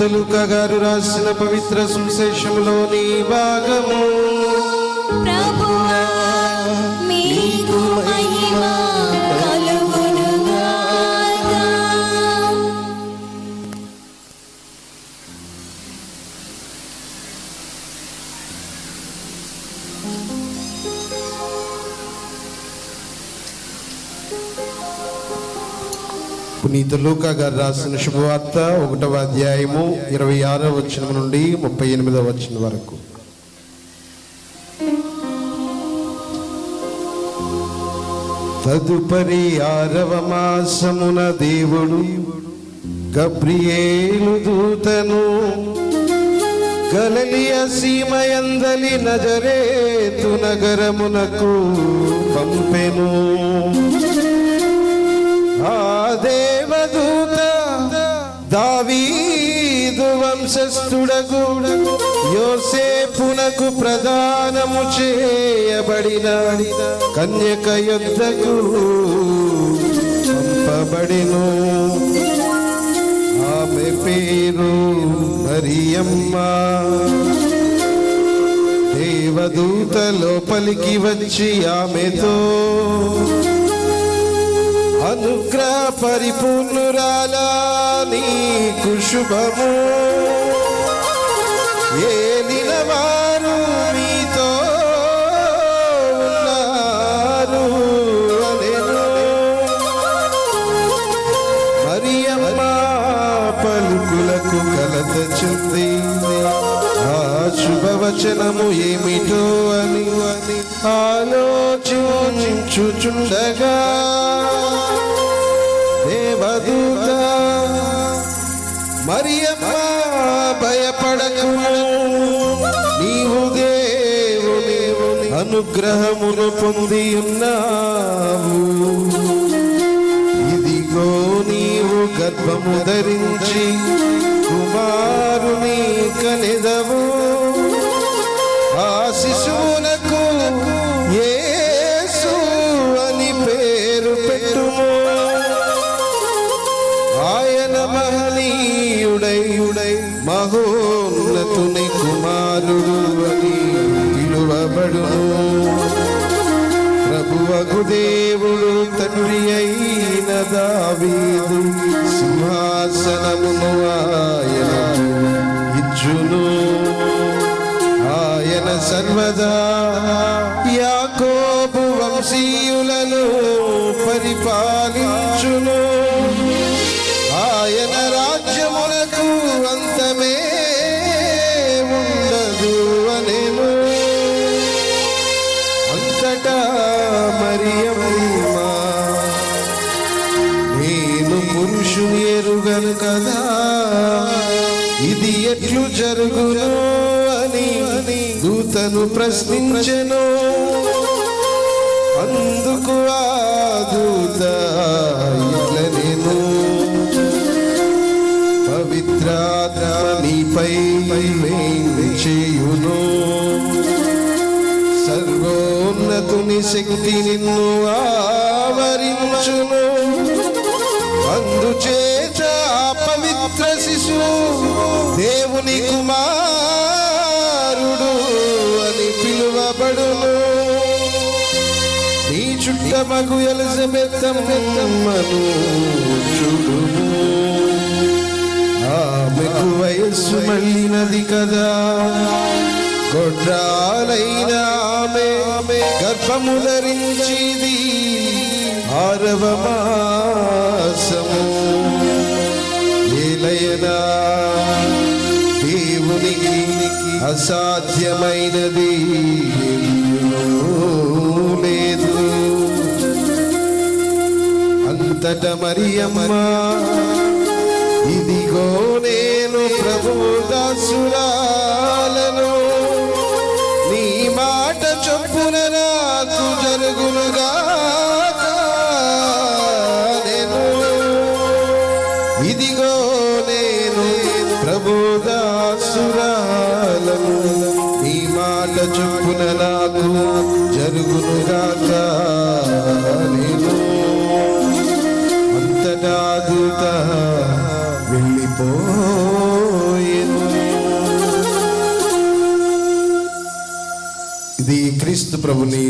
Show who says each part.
Speaker 1: పునీత లూకా గారు రాసిన పవిత్ర సువిశేషంలోని భాగము.
Speaker 2: ప్రభువా మీకు మహిమ కలుగునుగాక.
Speaker 1: పునీత లూకా గారు రాసిన శుభవార్త 1వ అధ్యాయము 26వ వచనం నుండి 38వ వచనం వరకు. తదుపరి 6వ మాసమున దేవుడు గబ్రియేలు దూతను గలిలయ సీమయందలి నజరేతు నగరమునకు పంపెను. ఆ దేవదూత దావీదు వంశస్థుడగు యోసేపునకు ప్రదానము చేయబడిన కన్యక యొద్దకు పంపబడెను. ఆమె పేరు మరియమ్మ. దేవదూత లోపలికి వచ్చి ఆమెతో, అనుగ్రహ పరిపూర్ణురాలా, నీకు శుభము, ఏలిన వారు మీతో ఉన్నారు అనెను. మరియమ్మ పలుకులకు కలత చెంది ఆ శుభవచనము ఏమిటో అని ఆలోచించుచుండగా దేవదూత, మరియమ్మ భయపడకు, నీవు దేవుని అనుగ్రహమును పొంది ఉన్నావు. ఇదిగో నీవు గర్భము ధరించి కుమారుని కనెదవు. ఆ శిశువునకు యేసు అని పేరు పెట్టుము. ఆయన మహనీయుడై మహోన్నతుని కుమారుడు అని పిలువబడును. ప్రభువగు దేవుడు తండ్రి అయిన దావీదు సింహాసనమును ఆయనకు ఇచ్చును. ఆయన సర్వదా యాకోబు వంశీయులను పరిపాలించును. ఆయన రాజ్యములకు అంతమే ఉండదు అనెను. అంతటా మరియమ్మ, నేను పురుషుని ఎరుగను కదా, ఇది ఎట్లు జరుగును అని దూతను ప్రశ్నించెను. అందుకు ఆ దూత ఇట్లనెను, పవిత్రాత్మ నీపై చేయును. సర్వోన్నతుని శక్తి నిన్ను ఆవరించును. అందుచేత పవిత్ర శిశువు దేవుని కుమారుడు అని పిలువబడును. నీ చుట్టమగు ఎలిజబెత్తమ్మను చూడుము. ఆమెకు వయస్సు మళ్ళినది కదా, గొడ్రాలైన ఆమె గర్భము ధరించిది 6వ మాసము. ఏలయనా దేవునికి అసాధ్యమైనది లేదు. అంతట మరియమ్మ, ఇదిగో నేను ప్రభువు దాసురాలను, నీ మాట చొప్పున నాకు జరుగునుగాక నేను. ఇదిగో నేను ప్రభువు దాసురాలను, నీ మాట చొప్పున నాకు జరుగునుగాక నేను. అంతటా దూత వెళ్ళిపోయెను. ఇది క్రీస్తు ప్రభుని